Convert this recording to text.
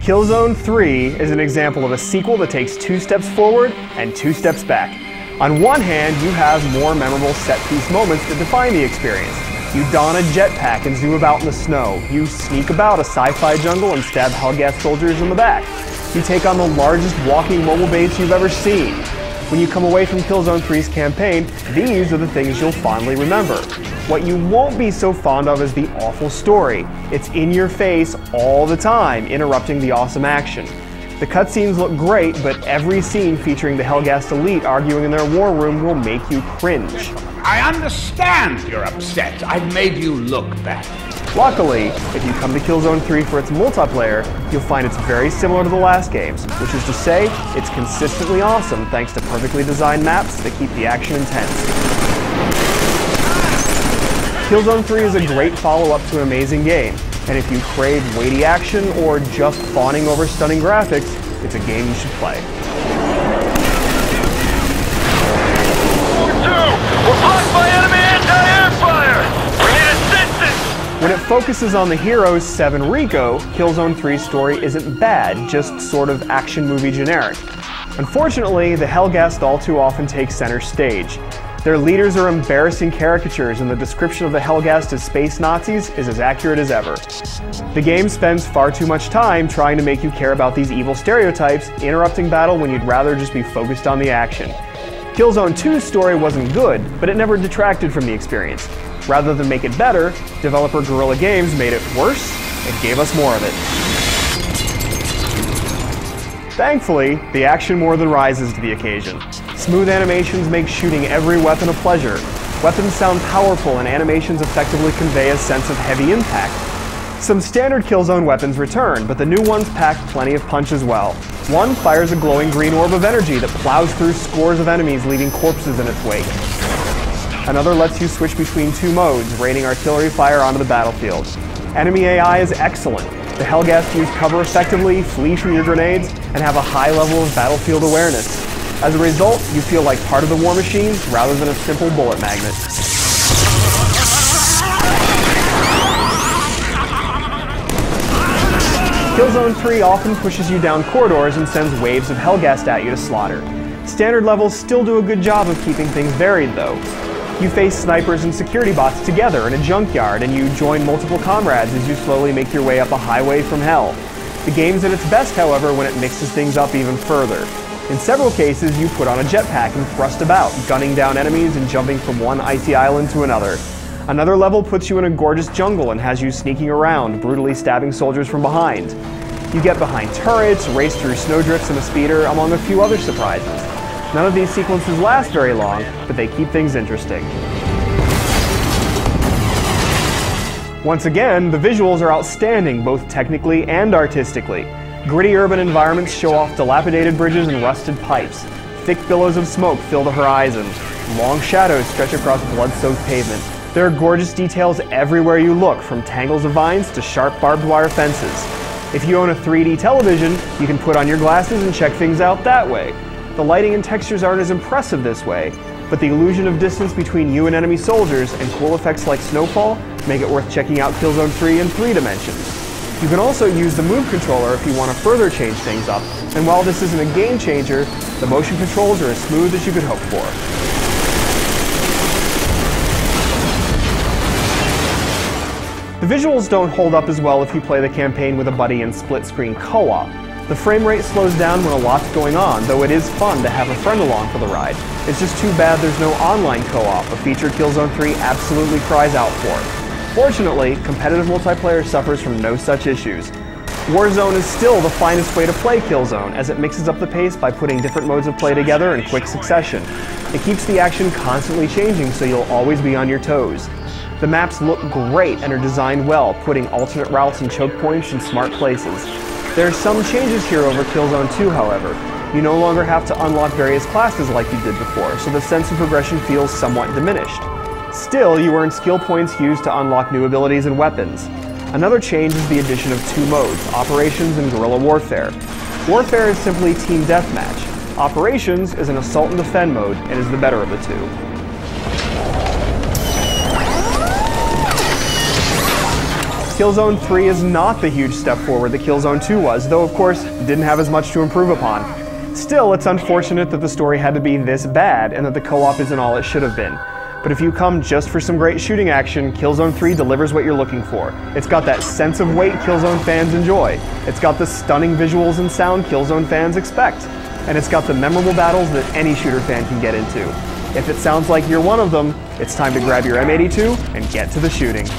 Killzone 3 is an example of a sequel that takes 2 steps forward and 2 steps back. On one hand, you have more memorable set-piece moments that define the experience. You don a jetpack and zoom about in the snow. You sneak about a sci-fi jungle and stab Hellgas soldiers in the back. You take on the largest walking mobile base you've ever seen. When you come away from Killzone 3's campaign, these are the things you'll fondly remember. What you won't be so fond of is the awful story. It's in your face all the time, interrupting the awesome action. The cutscenes look great, but every scene featuring the Hellgas elite arguing in their war room will make you cringe. I understand you're upset. I've made you look bad. Luckily, if you come to Killzone 3 for its multiplayer, you'll find it's very similar to the last games, which is to say, it's consistently awesome thanks to perfectly designed maps that keep the action intense. Killzone 3 is a great follow-up to an amazing game, and if you crave weighty action or just fawning over stunning graphics, it's a game you should play. We're blocked by enemy anti-air fire! We need assistance! When it focuses on the heroes, Seven Rico, Killzone 3's story isn't bad, just sort of action movie generic. Unfortunately, the Hellgas all too often take center stage. Their leaders are embarrassing caricatures, and the description of the Hellgas as space Nazis is as accurate as ever. The game spends far too much time trying to make you care about these evil stereotypes, interrupting battle when you'd rather just be focused on the action. Killzone 2's story wasn't good, but it never detracted from the experience. Rather than make it better, developer Guerrilla Games made it worse and gave us more of it. Thankfully, the action more than rises to the occasion. Smooth animations make shooting every weapon a pleasure. Weapons sound powerful and animations effectively convey a sense of heavy impact. Some standard Killzone weapons return, but the new ones pack plenty of punch as well. One fires a glowing green orb of energy that plows through scores of enemies, leaving corpses in its wake. Another lets you switch between 2 modes, raining artillery fire onto the battlefield. Enemy AI is excellent. The Hellgas use cover effectively, flee from your grenades, and have a high level of battlefield awareness. As a result, you feel like part of the war machine rather than a simple bullet magnet. Killzone 3 often pushes you down corridors and sends waves of Hellgas at you to slaughter. Standard levels still do a good job of keeping things varied though. You face snipers and security bots together in a junkyard, and you join multiple comrades as you slowly make your way up a highway from hell. The game's at its best, however, when it mixes things up even further. In several cases, you put on a jetpack and thrust about, gunning down enemies and jumping from one icy island to another. Another level puts you in a gorgeous jungle and has you sneaking around, brutally stabbing soldiers from behind. You get behind turrets, race through snowdrifts in a speeder, among a few other surprises. None of these sequences last very long, but they keep things interesting. Once again, the visuals are outstanding, both technically and artistically. Gritty urban environments show off dilapidated bridges and rusted pipes. Thick billows of smoke fill the horizon. Long shadows stretch across blood-soaked pavement. There are gorgeous details everywhere you look, from tangles of vines to sharp barbed wire fences. If you own a 3D television, you can put on your glasses and check things out that way. The lighting and textures aren't as impressive this way, but the illusion of distance between you and enemy soldiers and cool effects like snowfall make it worth checking out Killzone 3 in 3 dimensions. You can also use the move controller if you want to further change things up, and while this isn't a game changer, the motion controls are as smooth as you could hope for. The visuals don't hold up as well if you play the campaign with a buddy in split-screen co-op. The frame rate slows down when a lot's going on, though it is fun to have a friend along for the ride. It's just too bad there's no online co-op, a feature Killzone 3 absolutely cries out for. Fortunately, competitive multiplayer suffers from no such issues. Warzone is still the finest way to play Killzone, as it mixes up the pace by putting different modes of play together in quick succession. It keeps the action constantly changing, so you'll always be on your toes. The maps look great and are designed well, putting alternate routes and choke points in smart places. There are some changes here over Killzone 2, however. You no longer have to unlock various classes like you did before, so the sense of progression feels somewhat diminished. Still, you earn skill points used to unlock new abilities and weapons. Another change is the addition of 2 modes, Operations and Guerrilla Warfare. Warfare is simply team deathmatch. Operations is an assault and defend mode and is the better of the two. Killzone 3 is not the huge step forward that Killzone 2 was, though of course it didn't have as much to improve upon. Still, it's unfortunate that the story had to be this bad and that the co-op isn't all it should have been. But if you come just for some great shooting action, Killzone 3 delivers what you're looking for. It's got that sense of weight Killzone fans enjoy. It's got the stunning visuals and sound Killzone fans expect. And it's got the memorable battles that any shooter fan can get into. If it sounds like you're one of them, it's time to grab your M82 and get to the shooting.